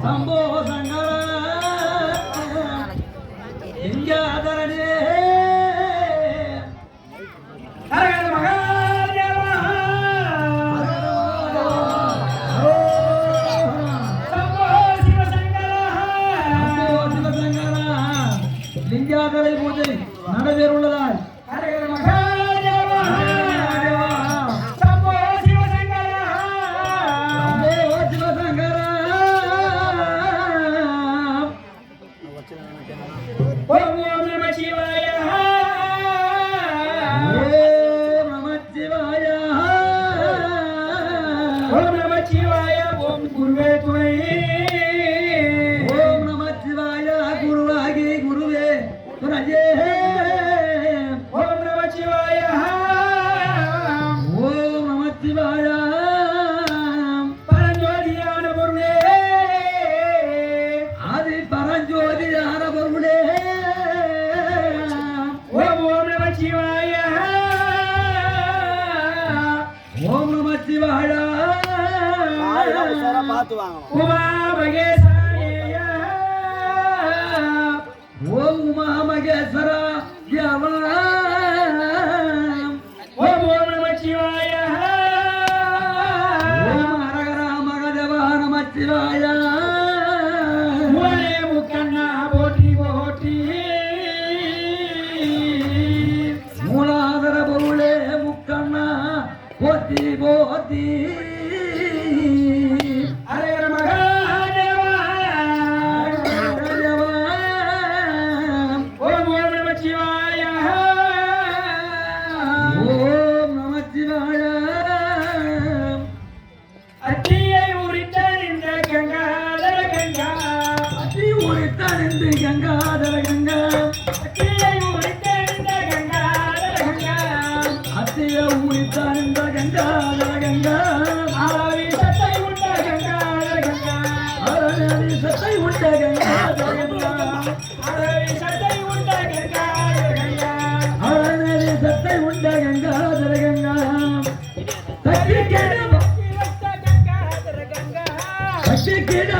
சம்போ சங்கர லிங்காதரனே ஹரஹர மகாதேவா சம்போ சிவசங்கர லிங்காதரை பூஜை நடைபெறுள்ளதால் ஹரஹர மகாதேவா சம்போ சிவசங்கர ஓம் நம சிவாய ஓம் நம சிவாய ஓம் நம சிவாய ஓம் குருவே துணை ஓம் நம சிவாய குருவாகி குருவே துணையே ஓம் நம சிவாய ஓம் நம சிவாய பரஞ்சோதியான பொருளே ஆதி பரஞ்சோதியான பொருளே ஓம் நம சிவாய ஓம் நம சிவாய உமா மகேஸ்வரிய ஓம் உமா மகேஸ்வர ஓம் நம சிவாய ஓம் ஹரஹர மகாதேவ நம சிவாய மூலே முக்கண்ணா போற்றி போற்றி மூலாதர பொருளே முக்கண்ணா போற்றி போற்றி ஹரஹர மகாதேவா ஓம் நம சிவாய ஓம் நம சிவாய அத்தியை உரித்தான் இந்த கங்காதர கங்கா அத்தி உரித்தான் இந்த கங்காதர கங்கா அத்தியை உரித்தான் இந்த கங்காதர கங்கா அத்தியை உரித்தான் இந்த கங்காதர கங்கா ஆவி சத்தை உண்ட கங்காதர கங்கா ஆவி சத்தை உண்ட கங்காதர கங்கா ஆவி சத்தை உண்ட கங்காதர கங்கா ஆவி சத்தை உண்ட கங்காதர கங்கா தட்டி கேட கங்காதர கங்கா தட்டி கேட